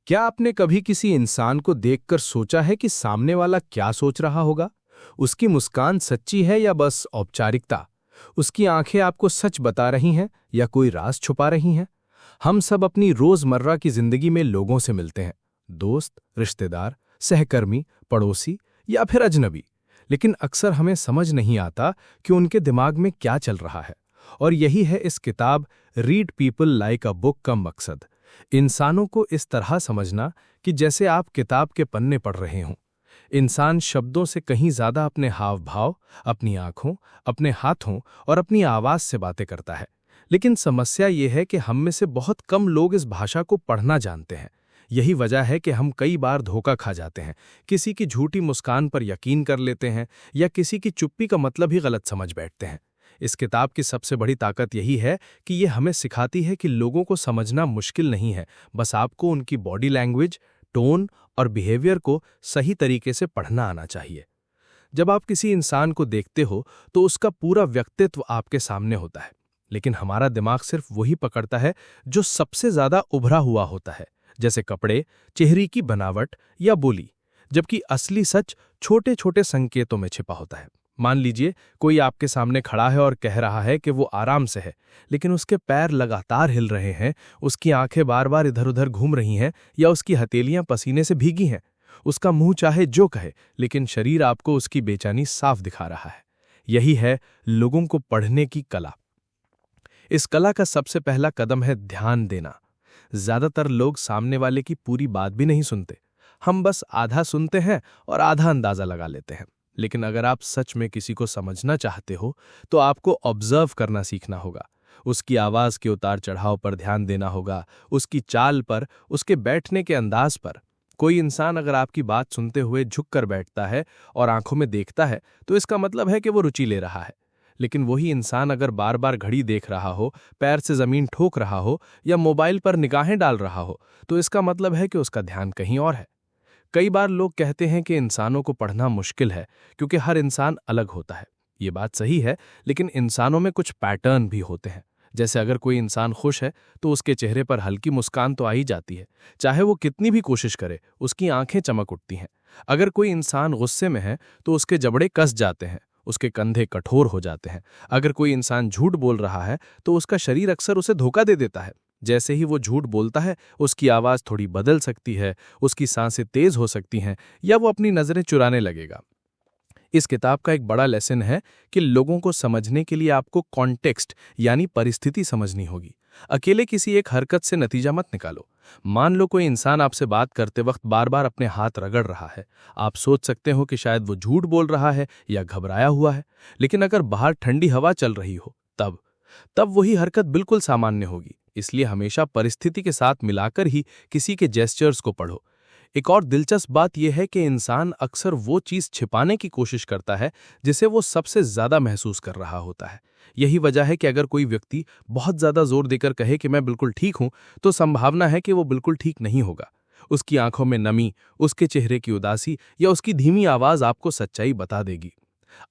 क्या आपने कभी किसी इंसान को देखकर सोचा है कि सामने वाला क्या सोच रहा होगा? उसकी मुस्कान सच्ची है या बस औपचारिकता? उसकी आंखें आपको सच बता रही हैं या कोई राज छुपा रही हैं? हम सब अपनी रोजमर्रा की जिंदगी में लोगों से मिलते हैं, दोस्त, रिश्तेदार, सहकर्मी, पड़ोसी या फिर अजनबी। लेकिन अक्सर हमें समझ नहीं आता कि उनके दिमाग में क्या चल रहा है। और यही है इस किताब read people like a book का मकसद। इंसानों को इस तरह समझना कि जैसे आप किताब के पन्ने पढ़ रहे हों। इंसान शब्दों से कहीं ज्यादा अपने हाव भाव, अपनी आंखों, अपने हाथों और अपनी आवाज से बातें करता है। लेकिन समस्या ये है कि हम में से बहुत कम लोग इस भाषा को पढ़ना जानते हैं। यही वजह है कि हम कई बार धोखा खा जाते हैं, किसी की झूठी मुस्कान पर यकीन कर लेते हैं या किसी की चुप्पी का मतलब ही गलत समझ बैठते हैं। इस किताब की सबसे बड़ी ताकत यही है कि ये हमें सिखाती है कि लोगों को समझना मुश्किल नहीं है, बस आपको उनकी बॉडी लैंग्वेज, टोन और बिहेवियर को सही तरीके से पढ़ना आना चाहिए। जब आप किसी इंसान को देखते हो तो उसका पूरा व्यक्तित्व आपके सामने होता है, लेकिन हमारा दिमाग सिर्फ वही पकड़ता है जो सबसे ज्यादा उभरा हुआ होता है, जैसे कपड़े, चेहरे की बनावट या बोली, जबकि असली सच छोटे छोटे संकेतों में छिपा होता है। मान लीजिए कोई आपके सामने खड़ा है और कह रहा है कि वो आराम से है, लेकिन उसके पैर लगातार हिल रहे हैं, उसकी आंखें बार बार इधर उधर घूम रही हैं या उसकी हथेलियां पसीने से भीगी हैं। उसका मुंह चाहे जो कहे, लेकिन शरीर आपको उसकी बेचैनी साफ दिखा रहा है। यही है लोगों को पढ़ने की कला। इस कला का सबसे पहला कदम है ध्यान देना। ज्यादातर लोग सामने वाले की पूरी बात भी नहीं सुनते। हम बस आधा सुनते हैं और आधा अंदाजा लगा लेते हैं। लेकिन अगर आप सच में किसी को समझना चाहते हो तो आपको ऑब्जर्व करना सीखना होगा। उसकी आवाज के उतार चढ़ाव पर ध्यान देना होगा, उसकी चाल पर, उसके बैठने के अंदाज पर। कोई इंसान अगर आपकी बात सुनते हुए झुककर बैठता है और आंखों में देखता है तो इसका मतलब है कि वो रुचि ले रहा है। लेकिन वही इंसान अगर बार बार घड़ी देख रहा हो, पैर से जमीन ठोक रहा हो या मोबाइल पर निगाहें डाल रहा हो तो इसका मतलब है कि उसका ध्यान कहीं और है। कई बार लोग कहते हैं कि इंसानों को पढ़ना मुश्किल है क्योंकि हर इंसान अलग होता है। ये बात सही है, लेकिन इंसानों में कुछ पैटर्न भी होते हैं। जैसे अगर कोई इंसान खुश है तो उसके चेहरे पर हल्की मुस्कान तो आ ही जाती है, चाहे वो कितनी भी कोशिश करे, उसकी आंखें चमक उठती हैं। अगर कोई इंसान गुस्से में है तो उसके जबड़े कस जाते हैं, उसके कंधे कठोर हो जाते हैं। अगर कोई इंसान झूठ बोल रहा है तो उसका शरीर अक्सर उसे धोखा दे देता है। जैसे ही वो झूठ बोलता है उसकी आवाज थोड़ी बदल सकती है, उसकी सांसें तेज हो सकती हैं या वो अपनी नजरें चुराने लगेगा। इस किताब का एक बड़ा लेसन है कि लोगों को समझने के लिए आपको कॉन्टेक्स्ट यानी परिस्थिति समझनी होगी। अकेले किसी एक हरकत से नतीजा मत निकालो। मान लो कोई इंसान आपसे बात करते वक्त बार बार अपने हाथ रगड़ रहा है। आप सोच सकते हो कि शायद वो झूठ बोल रहा है या घबराया हुआ है, लेकिन अगर बाहर ठंडी हवा चल रही हो तब वही हरकत बिल्कुल सामान्य होगी। इसलिए हमेशा परिस्थिति के साथ मिलाकर ही किसी के जेस्चर्स को पढ़ो। एक और दिलचस्प बात यह है कि इंसान अक्सर वो चीज छिपाने की कोशिश करता है जिसे वो सबसे ज्यादा महसूस कर रहा होता है। यही वजह है कि अगर कोई व्यक्ति बहुत ज्यादा जोर देकर कहे कि मैं बिल्कुल ठीक हूं, तो संभावना है कि वो बिल्कुल ठीक नहीं होगा। उसकी आंखों में नमी, उसके चेहरे की उदासी या उसकी धीमी आवाज आपको सच्चाई बता देगी।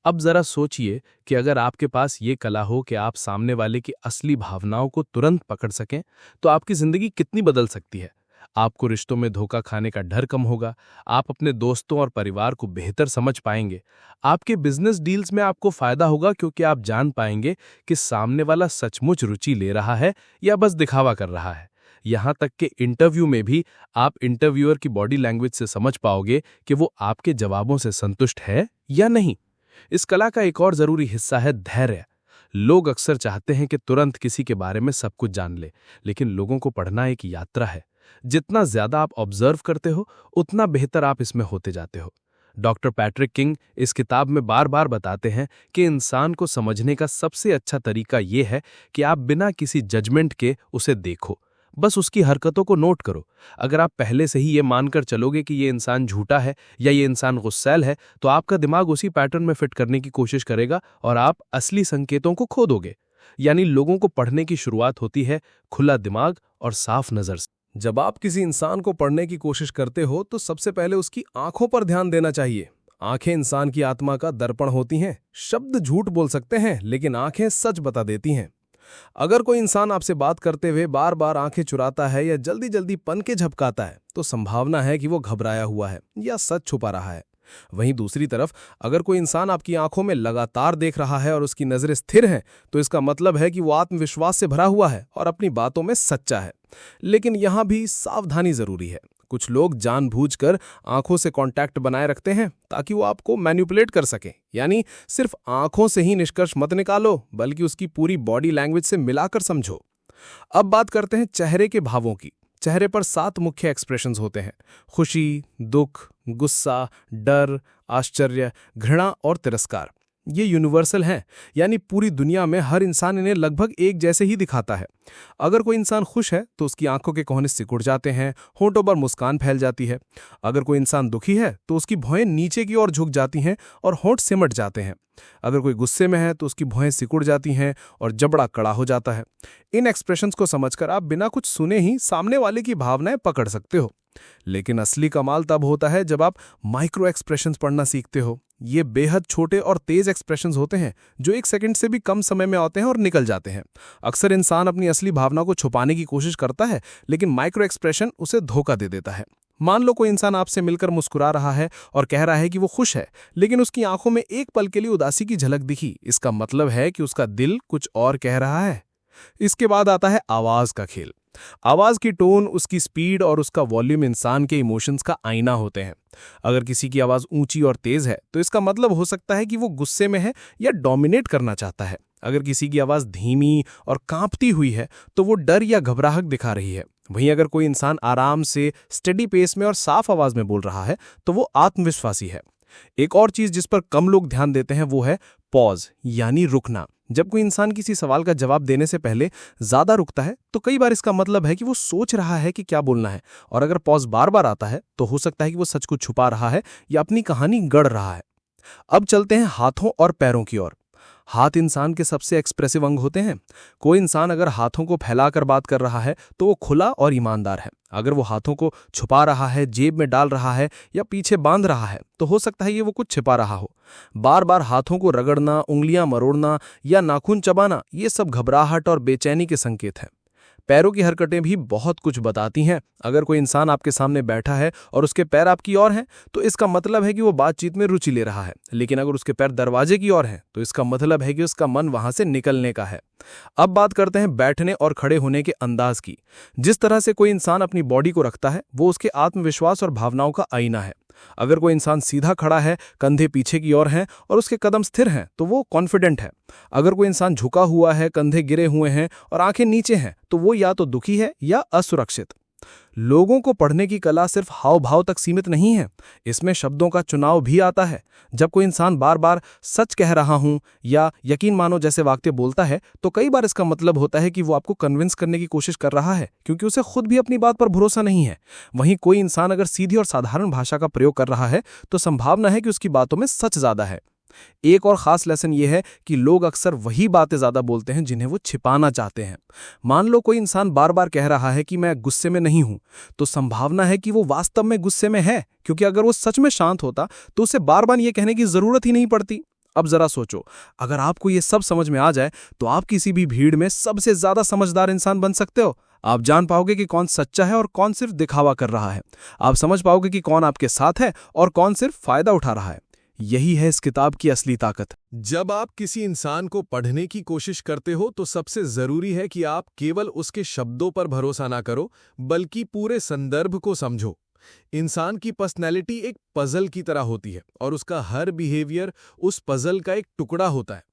अब जरा सोचिए कि अगर आपके पास ये कला हो कि आप सामने वाले की असली भावनाओं को तुरंत पकड़ सकें, तो आपकी जिंदगी कितनी बदल सकती है। आपको रिश्तों में धोखा खाने का डर कम होगा, आप अपने दोस्तों और परिवार को बेहतर समझ पाएंगे, आपके बिजनेस डील्स में आपको फायदा होगा क्योंकि आप जान पाएंगे कि सामने वाला सचमुच रुचि ले रहा है या बस दिखावा कर रहा है। यहां तक कि इंटरव्यू में भी आप इंटरव्यूअर की बॉडी लैंग्वेज से समझ पाओगे कि वो आपके जवाबों से संतुष्ट है या नहीं। इस कला का एक और जरूरी हिस्सा है धैर्य। लोग अक्सर चाहते हैं कि तुरंत किसी के बारे में सब कुछ जान ले, लेकिन लोगों को पढ़ना एक यात्रा है। जितना ज्यादा आप ऑब्जर्व करते हो उतना बेहतर आप इसमें होते जाते हो। डॉक्टर पैट्रिक किंग इस किताब में बार बार बताते हैं कि इंसान को समझने का सबसे अच्छा तरीका यह है कि आप बिना किसी जजमेंट के उसे देखो, बस उसकी हरकतों को नोट करो। अगर आप पहले से ही ये मानकर चलोगे कि ये इंसान झूठा है या ये इंसान गुस्सैल है, तो आपका दिमाग उसी पैटर्न में फिट करने की कोशिश करेगा और आप असली संकेतों को खो दोगे। यानी लोगों को पढ़ने की शुरुआत होती है खुला दिमाग और साफ नजर से। जब आप किसी इंसान को पढ़ने की कोशिश करते हो तो सबसे पहले उसकी आंखों पर ध्यान देना चाहिए। आंखें इंसान की आत्मा का दर्पण होती हैं। शब्द झूठ बोल सकते हैं, लेकिन आंखें सच बता देती हैं। अगर कोई इंसान आपसे बात करते हुए बार बार आंखें चुराता है या जल्दी जल्दी पनके झपकाता है, तो संभावना है कि वो घबराया हुआ है या सच छुपा रहा है। वहीं दूसरी तरफ अगर कोई इंसान आपकी आंखों में लगातार देख रहा है और उसकी नजरें स्थिर हैं, तो इसका मतलब है कि वो आत्मविश्वास से भरा हुआ है और अपनी बातों में सच्चा है। लेकिन यहां भी सावधानी जरूरी है। कुछ लोग जानबूझकर आंखों से कांटेक्ट बनाए रखते हैं ताकि वो आपको मैनिपुलेट कर सकें। यानी सिर्फ आंखों से ही निष्कर्ष मत निकालो, बल्कि उसकी पूरी बॉडी लैंग्वेज से मिलाकर समझो। अब बात करते हैं चेहरे के भावों की। चेहरे पर 7 मुख्य एक्सप्रेशंस होते हैं: खुशी, दुख, गुस्सा, डर, आश्चर्य, घृणा और तिरस्कार। ये यूनिवर्सल हैं, यानी पूरी दुनिया में हर इंसान इन्हें लगभग एक जैसे ही दिखाता है। अगर कोई इंसान खुश है तो उसकी आंखों के कोने सिकुड़ जाते हैं, होंठों पर मुस्कान फैल जाती है। अगर कोई इंसान दुखी है तो उसकी भौहें नीचे की ओर झुक जाती हैं और होंठ सिमट जाते हैं। अगर कोई गुस्से में है तो उसकी भौहें सिकुड़ जाती हैं और जबड़ा कड़ा हो जाता है। इन एक्सप्रेशंस को समझकर आप बिना कुछ सुने ही सामने वाले की भावनाएं पकड़ सकते हो। लेकिन असली कमाल तब होता है जब आप माइक्रो एक्सप्रेशंस पढ़ना सीखते हो। ये बेहद छोटे और तेज एक्सप्रेशंस होते हैं जो 1 सेकंड से भी कम समय में आते हैं और निकल जाते हैं। अक्सर इंसान अपनी असली भावना को छुपाने की कोशिश करता है, लेकिन माइक्रो एक्सप्रेशन उसे धोखा दे देता है। मान लो कोई इंसान आपसे मिलकर मुस्कुरा रहा है और कह रहा है कि वो खुश है, लेकिन उसकी आंखों में एक पल के लिए उदासी की झलक दिखी। इसका मतलब है कि उसका दिल कुछ और कह रहा है। इसके बाद आता है आवाज का खेल। आवाज की टोन, उसकी स्पीड और उसका वॉल्यूम इंसान के इमोशंस का आईना होते हैं। अगर किसी की आवाज ऊंची और तेज है तो इसका मतलब हो सकता है कि वो गुस्से में है या डोमिनेट करना चाहता है। अगर किसी की आवाज धीमी और कांपती हुई है तो वो डर या घबराहट दिखा रही है। वहीं अगर कोई इंसान आराम से, स्टेडी पेस में और साफ आवाज में बोल रहा है तो वो आत्मविश्वासी है। एक और चीज जिस पर कम लोग ध्यान देते हैं वो है पॉज, यानी रुकना। जब कोई इंसान किसी सवाल का जवाब देने से पहले ज्यादा रुकता है तो कई बार इसका मतलब है कि वो सोच रहा है कि क्या बोलना है। और अगर पॉज बार बार आता है तो हो सकता है कि वो सच को छुपा रहा है या अपनी कहानी गढ़ रहा है। अब चलते हैं हाथों और पैरों की ओर। हाथ इंसान के सबसे एक्सप्रेसिव अंग होते हैं। कोई इंसान अगर हाथों को फैलाकर बात कर रहा है तो वो खुला और ईमानदार है। अगर वो हाथों को छुपा रहा है, जेब में डाल रहा है या पीछे बांध रहा है तो हो सकता है ये वो कुछ छिपा रहा हो। बार बार हाथों को रगड़ना, उंगलियां मरोड़ना या नाखून चबाना, ये सब घबराहट और बेचैनी के संकेत हैं। पैरों की हरकतें भी बहुत कुछ बताती हैं। अगर कोई इंसान आपके सामने बैठा है और उसके पैर आपकी ओर हैं तो इसका मतलब है कि वो बातचीत में रुचि ले रहा है। लेकिन अगर उसके पैर दरवाजे की ओर हैं तो इसका मतलब है कि उसका मन वहां से निकलने का है। अब बात करते हैं बैठने और खड़े होने के अंदाज की। जिस तरह से कोई इंसान अपनी बॉडी को रखता है वो उसके आत्मविश्वास और भावनाओं का आईना है। अगर कोई इंसान सीधा खड़ा है, कंधे पीछे की ओर हैं और उसके कदम स्थिर हैं तो वो कॉन्फिडेंट है। अगर कोई इंसान झुका हुआ है, कंधे गिरे हुए हैं और आंखें नीचे हैं तो वो या तो दुखी है या असुरक्षित। लोगों को पढ़ने की कला सिर्फ हाव भाव तक सीमित नहीं है, इसमें शब्दों का चुनाव भी आता है। जब कोई इंसान बार बार सच कह रहा हूं या यकीन मानो जैसे वाक्य बोलता है तो कई बार इसका मतलब होता है कि वो आपको कन्विंस करने की कोशिश कर रहा है, क्योंकि उसे खुद भी अपनी बात पर भरोसा नहीं है। वहीं कोई इंसान अगर सीधी और साधारण भाषा का प्रयोग कर रहा है तो संभावना है कि उसकी बातों में सच ज्यादा है। एक और खास लेसन यह है कि लोग अक्सर वही बातें ज्यादा बोलते हैं जिन्हें वो छिपाना चाहते हैं। मान लो कोई इंसान बार बार कह रहा है कि मैं गुस्से में नहीं हूं, तो संभावना है कि वो वास्तव में गुस्से में है, क्योंकि अगर वो सच में शांत होता तो उसे बार बार ये कहने की जरूरत ही नहीं पड़ती। अब जरा सोचो, अगर आपको ये सब समझ में आ जाए तो आप किसी भी भीड़ में सबसे ज्यादा समझदार इंसान बन सकते हो। आप जान पाओगे कि कौन सच्चा है और कौन सिर्फ दिखावा कर रहा है। आप समझ पाओगे कि कौन आपके साथ है और कौन सिर्फ फायदा उठा रहा है। यही है इस किताब की असली ताकत। जब आप किसी इंसान को पढ़ने की कोशिश करते हो तो सबसे जरूरी है कि आप केवल उसके शब्दों पर भरोसा ना करो, बल्कि पूरे संदर्भ को समझो। इंसान की पर्सनैलिटी एक पजल की तरह होती है और उसका हर बिहेवियर उस पजल का एक टुकड़ा होता है।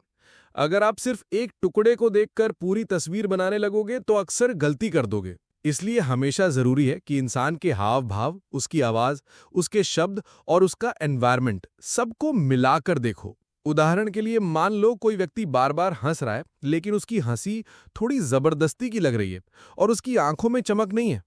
अगर आप सिर्फ एक टुकड़े को देखकर पूरी तस्वीर बनाने लगोगे तो अक्सर गलती कर दोगे। इसलिए हमेशा जरूरी है कि इंसान के हाव भाव, उसकी आवाज, उसके शब्द और उसका एनवायरनमेंट सबको मिलाकर देखो। उदाहरण के लिए मान लो कोई व्यक्ति बार बार हंस रहा है, लेकिन उसकी हंसी थोड़ी जबरदस्ती की लग रही है और उसकी आंखों में चमक नहीं है।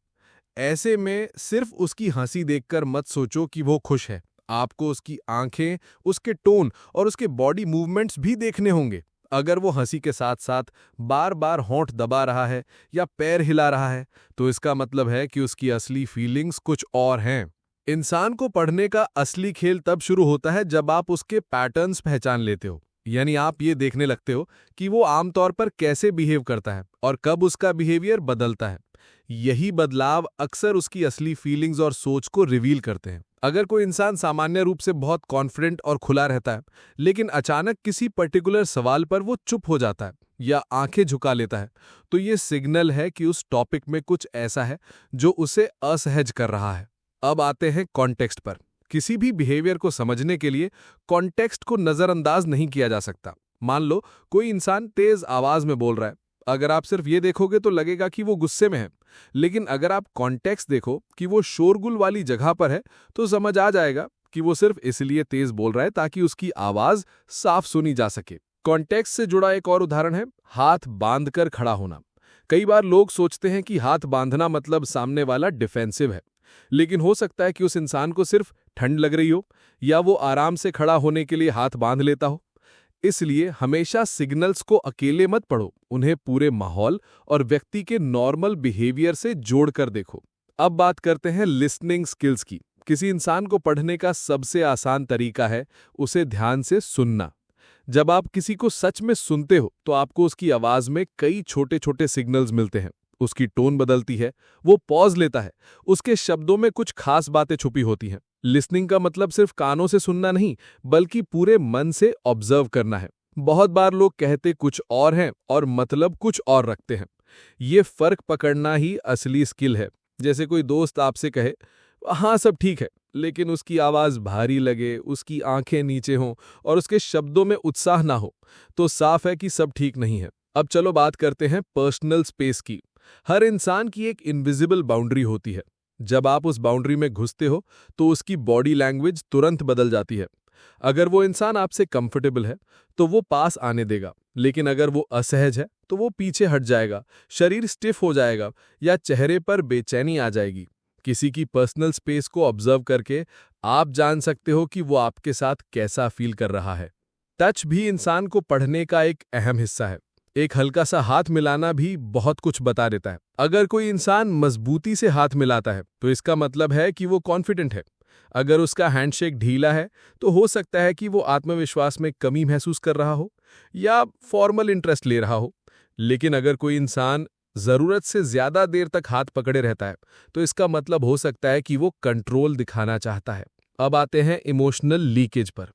ऐसे में सिर्फ उसकी हंसी देखकर मत सोचो कि वो खुश है। आपको उसकी आंखें, उसके टोन और उसके बॉडी मूवमेंट्स भी देखने होंगे। अगर वो हंसी के साथ साथ बार बार होंठ दबा रहा है या पैर हिला रहा है तो इसका मतलब है कि उसकी असली फीलिंग्स कुछ और हैं। इंसान को पढ़ने का असली खेल तब शुरू होता है जब आप उसके पैटर्न्स पहचान लेते हो। यानी आप ये देखने लगते हो कि वो आमतौर पर कैसे बिहेव करता है और कब उसका बिहेवियर बदलता है। यही बदलाव अक्सर उसकी असली फीलिंग्स और सोच को रिवील करते हैं। अगर कोई इंसान सामान्य रूप से बहुत कॉन्फिडेंट और खुला रहता है, लेकिन अचानक किसी पर्टिकुलर सवाल पर वो चुप हो जाता है या आंखें झुका लेता है, तो ये सिग्नल है कि उस टॉपिक में कुछ ऐसा है जो उसे असहज कर रहा है। अब आते हैं कॉन्टेक्स्ट पर। किसी भी बिहेवियर को समझने के लिए कॉन्टेक्स्ट को नजरअंदाज नहीं किया जा सकता। मान लो कोई इंसान तेज आवाज में बोल रहा है। अगर आप सिर्फ ये देखोगे तो लगेगा कि वो गुस्से में है, लेकिन अगर आप कॉन्टेक्स्ट देखो कि वो शोरगुल वाली जगह पर है, तो समझ आ जाएगा कि वो सिर्फ इसलिए तेज बोल रहा है ताकि उसकी आवाज साफ सुनी जा सके। कॉन्टेक्स्ट से जुड़ा एक और उदाहरण है हाथ बांधकर खड़ा होना। कई बार लोग सोचते हैं कि हाथ बांधना मतलब सामने वाला डिफेंसिव है, लेकिन हो सकता है कि उस इंसान को सिर्फ ठंड लग रही हो या वो आराम से खड़ा होने के लिए हाथ बांध लेता हो। इसलिए हमेशा सिग्नल्स को अकेले मत पढ़ो, उन्हें पूरे माहौल और व्यक्ति के नॉर्मल बिहेवियर से जोड़कर देखो। अब बात करते हैं लिसनिंग स्किल्स की। किसी इंसान को पढ़ने का सबसे आसान तरीका है उसे ध्यान से सुनना। जब आप किसी को सच में सुनते हो तो आपको उसकी आवाज में कई छोटे छोटे सिग्नल्स मिलते हैं। उसकी टोन बदलती है, वो पॉज लेता है, उसके शब्दों में कुछ खास बातें छुपी होती हैं। लिसनिंग का मतलब सिर्फ कानों से सुनना नहीं, बल्कि पूरे मन से ऑब्जर्व करना है। बहुत बार लोग कहते कुछ और हैं और मतलब कुछ और रखते हैं। ये फर्क पकड़ना ही असली स्किल है। जैसे कोई दोस्त आपसे कहे, हाँ सब ठीक है, लेकिन उसकी आवाज भारी लगे, उसकी आंखें नीचे हों और उसके शब्दों में उत्साह ना हो, तो साफ है कि सब ठीक नहीं है। अब चलो बात करते हैं पर्सनल स्पेस की। हर इंसान की एक इनविजिबल बाउंड्री होती है। जब आप उस बाउंड्री में घुसते हो तो उसकी बॉडी लैंग्वेज तुरंत बदल जाती है। अगर वो इंसान आपसे कंफर्टेबल है तो वो पास आने देगा, लेकिन अगर वो असहज है तो वो पीछे हट जाएगा, शरीर स्टिफ हो जाएगा या चेहरे पर बेचैनी आ जाएगी। किसी की पर्सनल स्पेस को ऑब्जर्व करके आप जान सकते हो कि वो आपके साथ कैसा फील कर रहा है। टच भी इंसान को पढ़ने का एक अहम हिस्सा है। एक हल्का सा हाथ मिलाना भी बहुत कुछ बता देता है। अगर कोई इंसान मजबूती से हाथ मिलाता है तो इसका मतलब है कि वो कॉन्फिडेंट है। अगर उसका हैंडशेक ढीला है तो हो सकता है कि वो आत्मविश्वास में कमी महसूस कर रहा हो या फॉर्मल इंटरेस्ट ले रहा हो। लेकिन अगर कोई इंसान जरूरत से ज्यादा देर तक हाथ पकड़े रहता है तो इसका मतलब हो सकता है कि वो कंट्रोल दिखाना चाहता है। अब आते हैं इमोशनल लीकेज पर।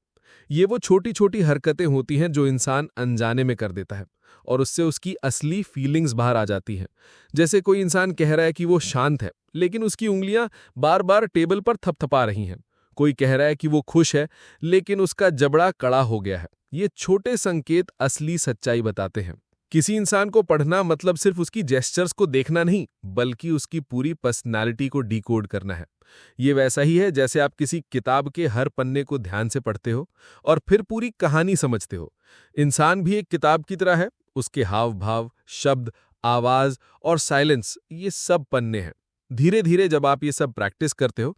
ये वो छोटी छोटी हरकतें होती हैं जो इंसान अनजाने में कर देता है और उससे उसकी असली फीलिंग्स बाहर आ जाती हैं। जैसे कोई इंसान कह रहा है कि वो शांत है, लेकिन उसकी उंगलियां बार बार टेबल पर थपथपा रही हैं। कोई कह रहा है कि वो खुश है, लेकिन उसका जबड़ा कड़ा हो गया है। ये छोटे संकेत असली सच्चाई बताते हैं। किसी इंसान को पढ़ना मतलब सिर्फ उसकी जेस्चर्स को देखना नहीं, बल्कि उसकी पूरी पर्सनालिटी को डिकोड करना है। ये वैसा ही है जैसे आप किसी किताब के हर पन्ने को ध्यान से पढ़ते हो और फिर पूरी कहानी समझते हो। इंसान भी एक किताब की तरह है। उसके हाव भाव, शब्द, आवाज और साइलेंस, ये सब पन्ने हैं। धीरे धीरे जब आप ये सब प्रैक्टिस करते हो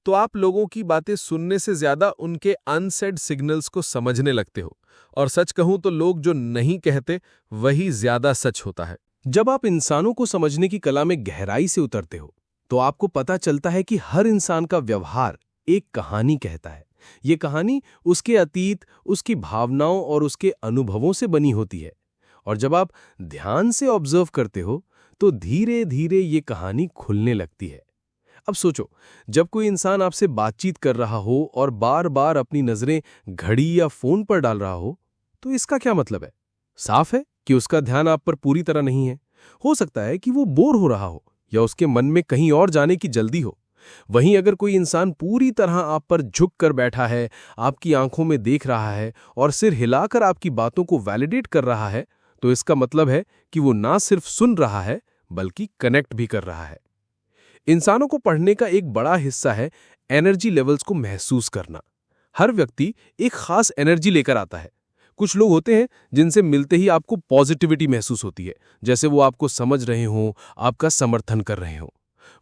तो आप लोगों की बातें सुनने से ज्यादा उनके अनसेड सिग्नल्स को समझने लगते हो। और सच कहूं तो लोग जो नहीं कहते वही ज्यादा सच होता है। जब आप इंसानों को समझने की कला में गहराई से उतरते हो तो आपको पता चलता है कि हर इंसान का व्यवहार एक कहानी कहता है। ये कहानी उसके अतीत, उसकी भावनाओं और उसके अनुभवों से बनी होती है। और जब आप ध्यान से ऑब्जर्व करते हो तो धीरे धीरे ये कहानी खुलने लगती है। अब सोचो, जब कोई इंसान आपसे बातचीत कर रहा हो और बार बार अपनी नजरें घड़ी या फोन पर डाल रहा हो, तो इसका क्या मतलब है? साफ है कि उसका ध्यान आप पर पूरी तरह नहीं है। हो सकता है कि वो बोर हो रहा हो या उसके मन में कहीं और जाने की जल्दी हो। वहीं अगर कोई इंसान पूरी तरह आप पर झुक कर बैठा है, आपकी आंखों में देख रहा है और सिर हिलाकर आपकी बातों को वैलिडेट कर रहा है, तो इसका मतलब है कि वो ना सिर्फ सुन रहा है बल्कि कनेक्ट भी कर रहा है। इंसानों को पढ़ने का एक बड़ा हिस्सा है एनर्जी लेवल्स को महसूस करना। हर व्यक्ति एक खास एनर्जी लेकर आता है। कुछ लोग होते हैं जिनसे मिलते ही आपको पॉजिटिविटी महसूस होती है, जैसे वो आपको समझ रहे हों, आपका समर्थन कर रहे हों।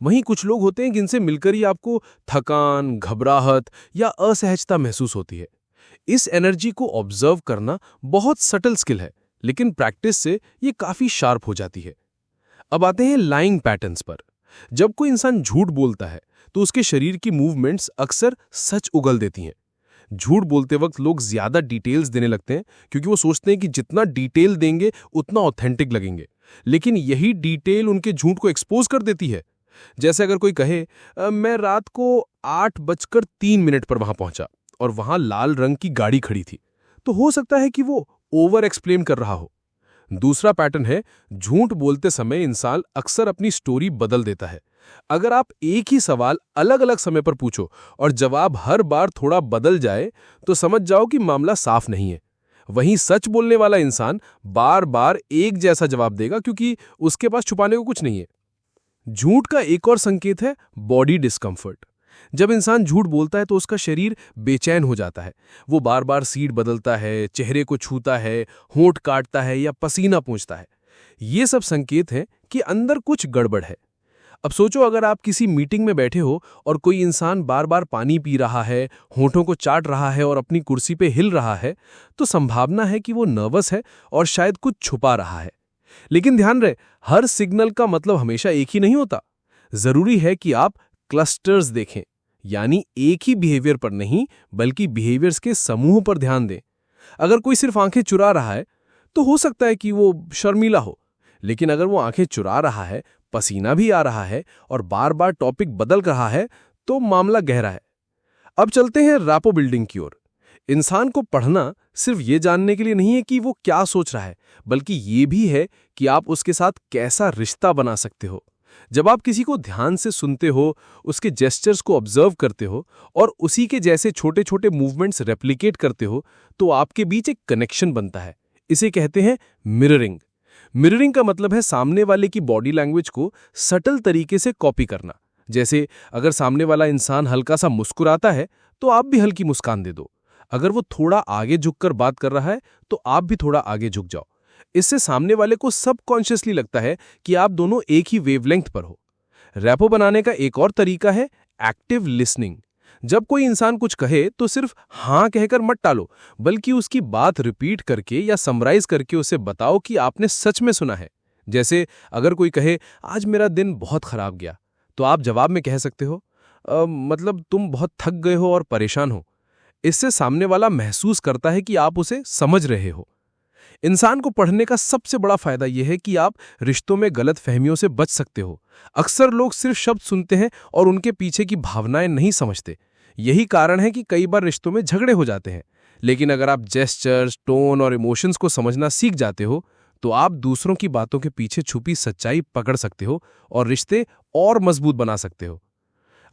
वहीं कुछ लोग होते हैं जिनसे मिलकर ही आपको थकान, घबराहट या असहजता महसूस होती है। इस एनर्जी को ऑब्जर्व करना बहुत सटल स्किल है, लेकिन प्रैक्टिस से ये काफी शार्प हो जाती है। अब आते हैं लाइंग पैटर्न्स पर। जब कोई इंसान झूठ बोलता है तो उसके शरीर की मूवमेंट्स अक्सर सच उगल देती हैं। झूठ बोलते वक्त लोग ज्यादा डिटेल्स देने लगते हैं क्योंकि वो सोचते हैं कि जितना डिटेल देंगे उतना ऑथेंटिक लगेंगे, लेकिन यही डिटेल उनके झूठ को एक्सपोज कर देती है। जैसे अगर कोई कहे मैं रात को 8:03 पर वहां पहुंचा और वहां लाल रंग की गाड़ी खड़ी थी, तो हो सकता है कि वो ओवर एक्सप्लेन कर रहा हो। दूसरा पैटर्न है, झूठ बोलते समय इंसान अक्सर अपनी स्टोरी बदल देता है। अगर आप एक ही सवाल अलग अलग समय पर पूछो और जवाब हर बार थोड़ा बदल जाए, तो समझ जाओ कि मामला साफ नहीं है। वहीं सच बोलने वाला इंसान बार बार एक जैसा जवाब देगा क्योंकि उसके पास छुपाने को कुछ नहीं है। झूठ का एक और संकेत है बॉडी डिस्कम्फर्ट। जब इंसान झूठ बोलता है तो उसका शरीर बेचैन हो जाता है। वो बार बार सीट बदलता है, चेहरे को छूता है, होंठ काटता है या पसीना पोंछता है। ये सब संकेत हैं कि अंदर कुछ गड़बड़ है। अब सोचो, अगर आप किसी मीटिंग में बैठे हो और कोई इंसान बार बार पानी पी रहा है, होठों को चाट रहा है और अपनी कुर्सी पे हिल रहा है, तो संभावना है कि वो नर्वस है और शायद कुछ छुपा रहा है। लेकिन ध्यान रहे, हर सिग्नल का मतलब हमेशा एक ही नहीं होता। जरूरी है कि आप क्लस्टर्स देखें, यानी एक ही बिहेवियर पर नहीं बल्कि बिहेवियर्स के समूह पर ध्यान दें। अगर कोई सिर्फ आंखें चुरा रहा है तो हो सकता है कि वो शर्मीला हो, लेकिन अगर वो आंखें चुरा रहा है, पसीना भी आ रहा है और बार बार टॉपिक बदल रहा है, तो मामला गहरा है। अब चलते हैं रैपो बिल्डिंग की ओर। इंसान को पढ़ना सिर्फ ये जानने के लिए नहीं है कि वो क्या सोच रहा है, बल्कि ये भी है कि आप उसके साथ कैसा रिश्ता बना सकते हो। जब आप किसी को ध्यान से सुनते हो, उसके जेस्चर्स को ऑब्जर्व करते हो और उसी के जैसे छोटे छोटे मूवमेंट्स रेप्लिकेट करते हो, तो आपके बीच एक कनेक्शन बनता है। इसे कहते हैं मिररिंग। मिररिंग का मतलब है सामने वाले की बॉडी लैंग्वेज को सटल तरीके से कॉपी करना। जैसे अगर सामने वाला इंसान हल्का सा मुस्कुराता है तो आप भी हल्की मुस्कान दे दो। अगर वो थोड़ा आगे झुककर बात कर रहा है तो आप भी थोड़ा आगे झुक जाओ। इससे सामने वाले को सबकॉन्शियसली लगता है कि आप दोनों एक ही वेवलेंथ पर हो। रैपो बनाने का एक और तरीका है एक्टिव लिसनिंग। जब कोई इंसान कुछ कहे तो सिर्फ हाँ कहकर मत टालो, बल्कि उसकी बात रिपीट करके या समराइज करके उसे बताओ कि आपने सच में सुना है। जैसे अगर कोई कहे आज मेरा दिन बहुत खराब गया, तो आप जवाब में कह सकते हो मतलब तुम बहुत थक गए हो और परेशान हो। इससे सामने वाला महसूस करता है कि आप उसे समझ रहे हो। इंसान को पढ़ने का सबसे बड़ा फायदा यह है कि आप रिश्तों में गलत फहमियों से बच सकते हो। अक्सर लोग सिर्फ शब्द सुनते हैं और उनके पीछे की भावनाएं नहीं समझते। यही कारण है कि कई बार रिश्तों में झगड़े हो जाते हैं। लेकिन अगर आप जेस्चर्स, टोन और इमोशंस को समझना सीख जाते हो, तो आप दूसरों की बातों के पीछे छुपी सच्चाई पकड़ सकते हो और रिश्ते और मजबूत बना सकते हो।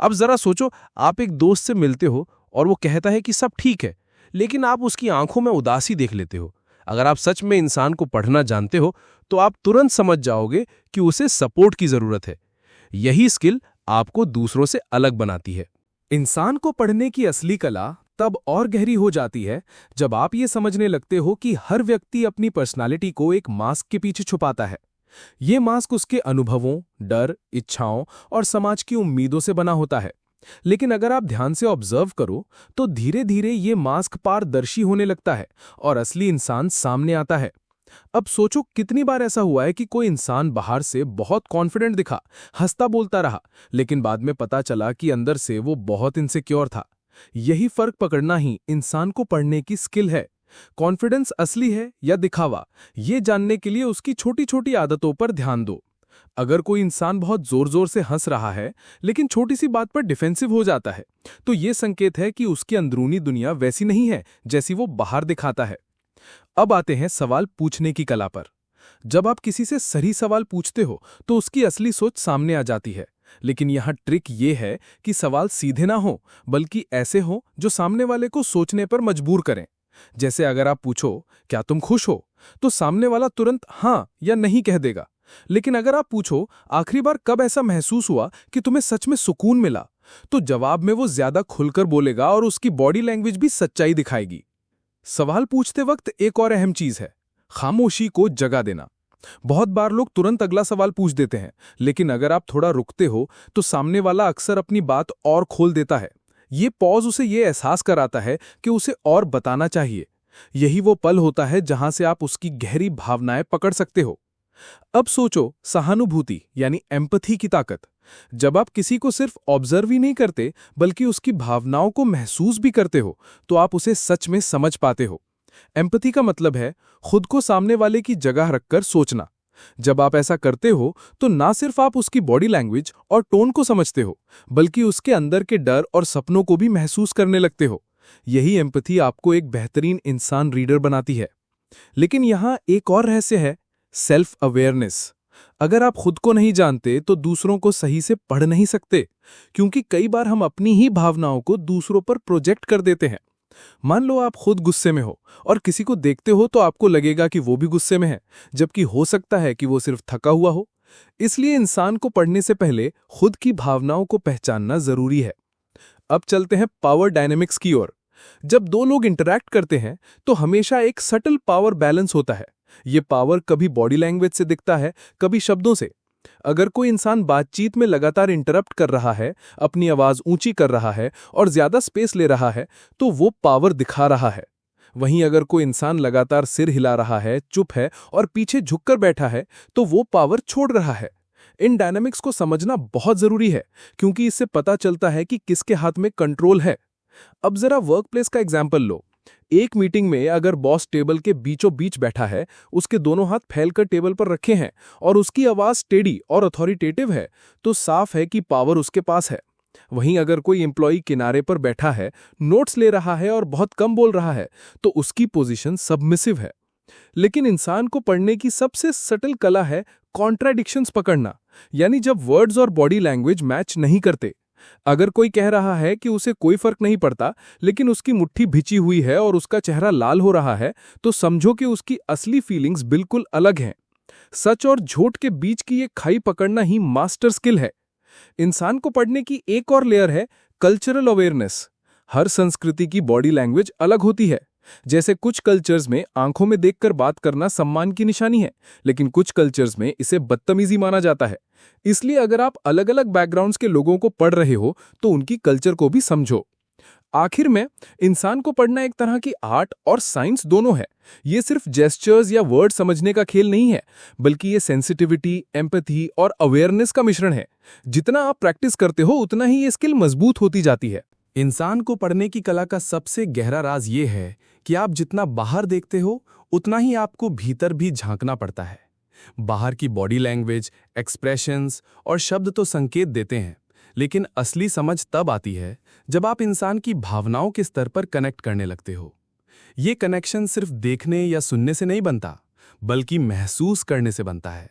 अब जरा सोचो, आप एक दोस्त से मिलते हो और वो कहता है कि सब ठीक है, लेकिन आप उसकी आंखों में उदासी देख लेते हो। अगर आप सच में इंसान को पढ़ना जानते हो तो आप तुरंत समझ जाओगे कि उसे सपोर्ट की जरूरत है। यही स्किल आपको दूसरों से अलग बनाती है। इंसान को पढ़ने की असली कला तब और गहरी हो जाती है जब आप ये समझने लगते हो कि हर व्यक्ति अपनी पर्सनालिटी को एक मास्क के पीछे छुपाता है। ये मास्क उसके अनुभवों, डर, इच्छाओं और समाज की उम्मीदों से बना होता है। लेकिन अगर आप ध्यान से ऑब्जर्व करो तो धीरे धीरे ये मास्क पारदर्शी होने लगता है और असली इंसान सामने आता है। अब सोचो, कितनी बार ऐसा हुआ है कि कोई इंसान बाहर से बहुत कॉन्फिडेंट दिखा, हंसता बोलता रहा, लेकिन बाद में पता चला कि अंदर से वो बहुत इनसिक्योर था। यही फर्क पकड़ना ही इंसान को पढ़ने की स्किल है। कॉन्फिडेंस असली है या दिखावा, ये जानने के लिए उसकी छोटी छोटी आदतों पर ध्यान दो। अगर कोई इंसान बहुत जोर जोर से हंस रहा है लेकिन छोटी सी बात पर डिफेंसिव हो जाता है, तो ये संकेत है कि उसकी अंदरूनी दुनिया वैसी नहीं है जैसी वो बाहर दिखाता है। अब आते हैं सवाल पूछने की कला पर। जब आप किसी से सही सवाल पूछते हो तो उसकी असली सोच सामने आ जाती है। लेकिन यहाँ ट्रिक ये है कि सवाल सीधे ना हो, बल्कि ऐसे हो जो सामने वाले को सोचने पर मजबूर करें। जैसे अगर आप पूछो क्या तुम खुश हो, तो सामने वाला तुरंत हाँ या नहीं कह देगा। लेकिन अगर आप पूछो आखिरी बार कब ऐसा महसूस हुआ कि तुम्हें सच में सुकून मिला, तो जवाब में वो ज्यादा खुलकर बोलेगा और उसकी बॉडी लैंग्वेज भी सच्चाई दिखाएगी। सवाल पूछते वक्त एक और अहम चीज है खामोशी को जगह देना। बहुत बार लोग तुरंत अगला सवाल पूछ देते हैं, लेकिन अगर आप थोड़ा रुकते हो तो सामने वाला अक्सर अपनी बात और खोल देता है। ये पॉज उसे ये एहसास कराता है कि उसे और बताना चाहिए। यही वो पल होता है जहां से आप उसकी गहरी भावनाएं पकड़ सकते हो। अब सोचो सहानुभूति यानी एम्पैथी की ताकत। जब आप किसी को सिर्फ ऑब्जर्व ही नहीं करते बल्कि उसकी भावनाओं को महसूस भी करते हो तो आप उसे सच में समझ पाते हो। एम्पैथी का मतलब है खुद को सामने वाले की जगह रखकर सोचना। जब आप ऐसा करते हो तो ना सिर्फ आप उसकी बॉडी लैंग्वेज और टोन को समझते हो बल्कि उसके अंदर के डर और सपनों को भी महसूस करने लगते हो। यही एम्पैथी आपको एक बेहतरीन इंसान रीडर बनाती है। लेकिन यहाँ एक और रहस्य है, सेल्फ अवेयरनेस। अगर आप खुद को नहीं जानते तो दूसरों को सही से पढ़ नहीं सकते, क्योंकि कई बार हम अपनी ही भावनाओं को दूसरों पर प्रोजेक्ट कर देते हैं। मान लो आप खुद गुस्से में हो और किसी को देखते हो तो आपको लगेगा कि वो भी गुस्से में है, जबकि हो सकता है कि वो सिर्फ थका हुआ हो। इसलिए इंसान को पढ़ने से पहले खुद की भावनाओं को पहचानना जरूरी है। अब चलते हैं पावर डायनेमिक्स की ओर। जब दो लोग इंटरैक्ट करते हैं तो हमेशा एक सटल पावर बैलेंस होता है। ये पावर कभी बॉडी लैंग्वेज से दिखता है, कभी शब्दों से। अगर कोई इंसान बातचीत में लगातार इंटरप्ट कर रहा है, अपनी आवाज ऊंची कर रहा है और ज्यादा स्पेस ले रहा है तो वो पावर दिखा रहा है। वहीं अगर कोई इंसान लगातार सिर हिला रहा है, चुप है और पीछे झुककर बैठा है तो वो पावर छोड़ रहा है। इन डायनामिक्स को समझना बहुत जरूरी है, क्योंकि इससे पता चलता है कि किसके हाथ में कंट्रोल है। अब जरा वर्कप्लेस का एग्जाम्पल लो। एक मीटिंग में अगर बॉस टेबल के बीचों बीच बैठा है, उसके दोनों हाथ फैलकर टेबल पर रखे हैं और उसकी आवाज स्टेडी और अथॉरिटेटिव है, तो साफ है कि पावर उसके पास है। वहीं अगर कोई एम्प्लॉई किनारे पर बैठा है, नोट्स ले रहा है और बहुत कम बोल रहा है, तो उसकी पोजीशन सबमिसिव है। लेकिन इंसान को पढ़ने की सबसे सटल कला है कॉन्ट्राडिक्शंस पकड़ना, यानी जब वर्ड्स और बॉडी लैंग्वेज मैच नहीं करते। अगर कोई कह रहा है कि उसे कोई फर्क नहीं पड़ता, लेकिन उसकी मुट्ठी भिंची हुई है और उसका चेहरा लाल हो रहा है, तो समझो कि उसकी असली फीलिंग्स बिल्कुल अलग हैं। सच और झूठ के बीच की ये खाई पकड़ना ही मास्टर स्किल है। इंसान को पढ़ने की एक और लेयर है कल्चरल अवेयरनेस। हर संस्कृति की बॉडी लैंग्वेज अलग होती है। जैसे कुछ कल्चर्स में आंखों में देखकर बात करना सम्मान की निशानी है, लेकिन कुछ कल्चर्स में इसे बदतमीजी माना जाता है। इसलिए अगर आप अलग-अलग बैकग्राउंड्स के लोगों को पढ़ रहे हो तो उनकी कल्चर को भी समझो। आखिर में इंसान को पढ़ना एक तरह की आर्ट और साइंस दोनों है। ये सिर्फ जेस्चर्स या वर्ड समझने का खेल नहीं है, बल्कि ये सेंसिटिविटी, एम्पैथी और अवेयरनेस का मिश्रण है। जितना आप प्रैक्टिस करते हो उतना ही ये स्किल मजबूत होती जाती है। इंसान को पढ़ने की कला का सबसे गहरा राज ये है कि आप जितना बाहर देखते हो उतना ही आपको भीतर भी झांकना पड़ता है। बाहर की बॉडी लैंग्वेज, एक्सप्रेशंस और शब्द तो संकेत देते हैं, लेकिन असली समझ तब आती है जब आप इंसान की भावनाओं के स्तर पर कनेक्ट करने लगते हो। ये कनेक्शन सिर्फ देखने या सुनने से नहीं बनता, बल्कि महसूस करने से बनता है।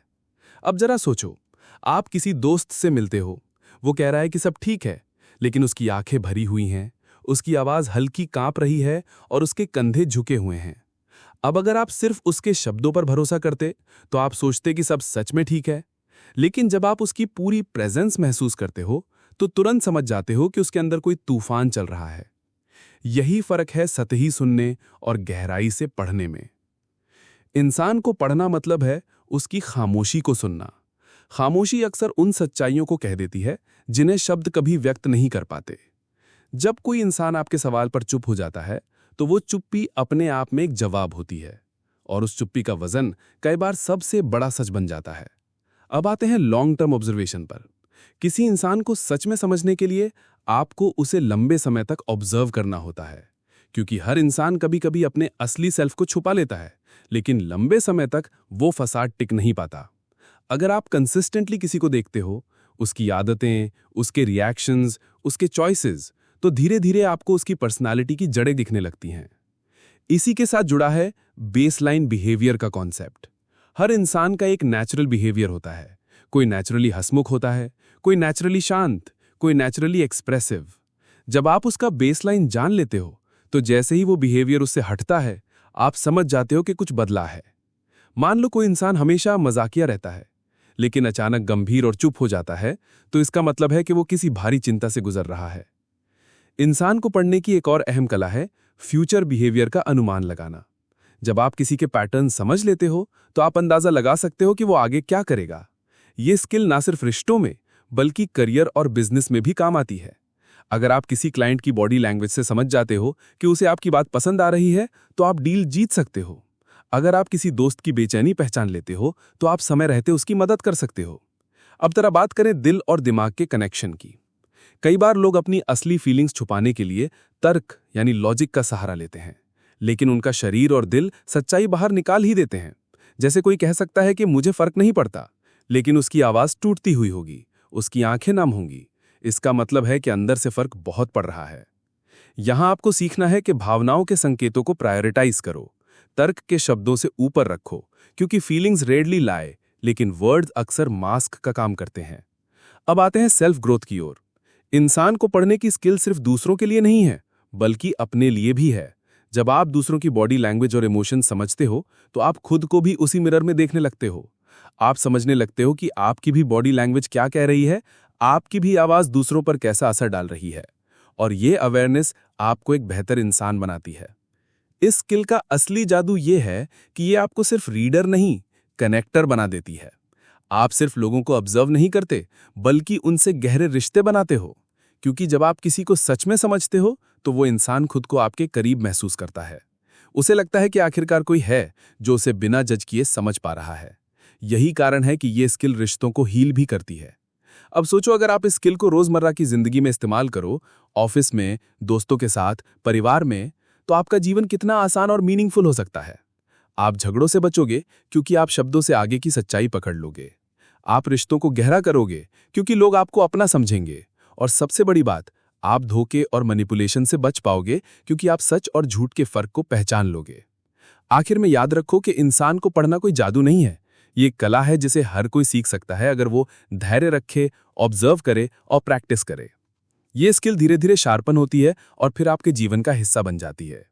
अब जरा सोचो, आप किसी दोस्त से मिलते हो, वो कह रहा है कि सब ठीक है, लेकिन उसकी आंखें भरी हुई हैं, उसकी आवाज हल्की कांप रही है और उसके कंधे झुके हुए हैं। अब अगर आप सिर्फ उसके शब्दों पर भरोसा करते तो आप सोचते कि सब सच में ठीक है, लेकिन जब आप उसकी पूरी प्रेजेंस महसूस करते हो तो तुरंत समझ जाते हो कि उसके अंदर कोई तूफान चल रहा है। यही फर्क है सतही सुनने और गहराई से पढ़ने में। इंसान को पढ़ना मतलब है उसकी खामोशी को सुनना। खामोशी अक्सर उन सच्चाइयों को कह देती है जिन्हें शब्द कभी व्यक्त नहीं कर पाते। जब कोई इंसान आपके सवाल पर चुप हो जाता है तो वो चुप्पी अपने आप में एक जवाब होती है, और उस चुप्पी का वजन कई बार सबसे बड़ा सच बन जाता है। अब आते हैं लॉन्ग टर्म ऑब्जर्वेशन पर। किसी इंसान को सच में समझने के लिए आपको उसे लंबे समय तक ऑब्जर्व करना होता है, क्योंकि हर इंसान कभी कभी अपने असली सेल्फ को छुपा लेता है, लेकिन लंबे समय तक वो फसाद टिक नहीं पाता। अगर आप कंसिस्टेंटली किसी को देखते हो, उसकी आदतें, उसके रिएक्शंस, उसके चॉइसेस, तो धीरे धीरे आपको उसकी पर्सनालिटी की जड़ें दिखने लगती हैं। इसी के साथ जुड़ा है बेसलाइन बिहेवियर का कॉन्सेप्ट। हर इंसान का एक नेचुरल बिहेवियर होता है। कोई नेचुरली हंसमुख होता है, कोई नेचुरली शांत, कोई नेचुरली एक्सप्रेसिव। जब आप उसका बेसलाइन जान लेते हो तो जैसे ही वो बिहेवियर उससे हटता है, आप समझ जाते हो कि कुछ बदला है। मान लो कोई इंसान हमेशा मजाकिया रहता है, लेकिन अचानक गंभीर और चुप हो जाता है, तो इसका मतलब है कि वो किसी भारी चिंता से गुजर रहा है। इंसान को पढ़ने की एक और अहम कला है फ्यूचर बिहेवियर का अनुमान लगाना। जब आप किसी के पैटर्न समझ लेते हो तो आप अंदाजा लगा सकते हो कि वो आगे क्या करेगा। ये स्किल ना सिर्फ रिश्तों में बल्कि करियर और बिजनेस में भी काम आती है। अगर आप किसी क्लाइंट की बॉडी लैंग्वेज से समझ जाते हो कि उसे आपकी बात पसंद आ रही है, तो आप डील जीत सकते हो। अगर आप किसी दोस्त की बेचैनी पहचान लेते हो तो आप समय रहते उसकी मदद कर सकते हो। अब जरा बात करें दिल और दिमाग के कनेक्शन की। कई बार लोग अपनी असली फीलिंग्स छुपाने के लिए तर्क यानी लॉजिक का सहारा लेते हैं, लेकिन उनका शरीर और दिल सच्चाई बाहर निकाल ही देते हैं। जैसे कोई कह सकता है कि मुझे फर्क नहीं पड़ता, लेकिन उसकी आवाज टूटती हुई होगी, उसकी आंखें नम होंगी। इसका मतलब है कि अंदर से फर्क बहुत पड़ रहा है। यहां आपको सीखना है कि भावनाओं के संकेतों को प्रायोरिटाइज करो, तर्क के शब्दों से ऊपर रखो, क्योंकि फीलिंग्स रेयरली लाए, लेकिन वर्ड्स अक्सर मास्क का काम करते हैं। अब आते हैं सेल्फ ग्रोथ की ओर। इंसान को पढ़ने की स्किल सिर्फ दूसरों के लिए नहीं है, बल्कि अपने लिए भी है। जब आप दूसरों की बॉडी लैंग्वेज और इमोशन समझते हो तो आप खुद को भी उसी मिरर में देखने लगते हो। आप समझने लगते हो कि आपकी भी बॉडी लैंग्वेज क्या कह रही है, आपकी भी आवाज दूसरों पर कैसा असर डाल रही है, और ये अवेयरनेस आपको एक बेहतर इंसान बनाती है। इस स्किल का असली जादू ये है कि ये आपको सिर्फ रीडर नहीं, कनेक्टर बना देती है। आप सिर्फ लोगों को ऑब्जर्व नहीं करते, बल्कि उनसे गहरे रिश्ते बनाते हो, क्योंकि जब आप किसी को सच में समझते हो तो वो इंसान खुद को आपके करीब महसूस करता है। उसे लगता है कि आखिरकार कोई है जो उसे बिना जज किए समझ पा रहा है। यही कारण है कि ये स्किल रिश्तों को हील भी करती है। अब सोचो, अगर आप इस स्किल को रोजमर्रा की जिंदगी में इस्तेमाल करो, ऑफिस में, दोस्तों के साथ, परिवार में, तो आपका जीवन कितना आसान और मीनिंगफुल हो सकता है। आप झगड़ों से बचोगे क्योंकि आप शब्दों से आगे की सच्चाई पकड़ लोगे। आप रिश्तों को गहरा करोगे क्योंकि लोग आपको अपना समझेंगे। और सबसे बड़ी बात, आप धोखे और मैनिपुलेशन से बच पाओगे क्योंकि आप सच और झूठ के फर्क को पहचान लोगे। आखिर में याद रखो कि इंसान को पढ़ना कोई जादू नहीं है, ये कला है जिसे हर कोई सीख सकता है अगर वो धैर्य रखे, ऑब्जर्व करे और प्रैक्टिस करे। ये स्किल धीरे धीरे शार्पन होती है और फिर आपके जीवन का हिस्सा बन जाती है।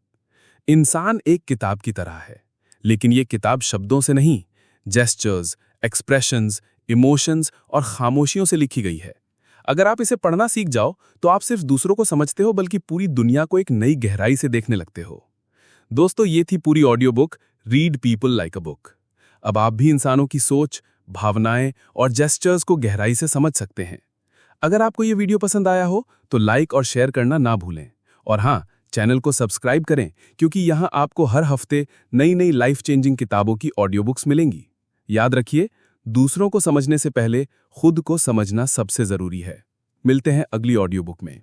इंसान एक किताब की तरह है, लेकिन ये किताब शब्दों से नहीं, जेस्चर्स, एक्सप्रेशंस, इमोशंस और खामोशियों से लिखी गई है। अगर आप इसे पढ़ना सीख जाओ तो आप सिर्फ दूसरों को समझते हो, बल्कि पूरी दुनिया को एक नई गहराई से देखने लगते हो। दोस्तों, ये थी पूरी audio book read people like a book. अब आप भी इंसानों की सोच, भावनाएं और जेस्चर्स को गहराई से समझ सकते हैं। अगर आपको ये वीडियो पसंद आया हो तो लाइक और शेयर करना ना भूलें। और हाँ, चैनल को सब्सक्राइब करें, क्योंकि यहाँ आपको हर हफ्ते नई नई लाइफ चेंजिंग किताबों की ऑडियो बुक्स मिलेंगी। याद रखिए, दूसरों को समझने से पहले खुद को समझना सबसे जरूरी है। मिलते हैं अगली ऑडियो बुक में।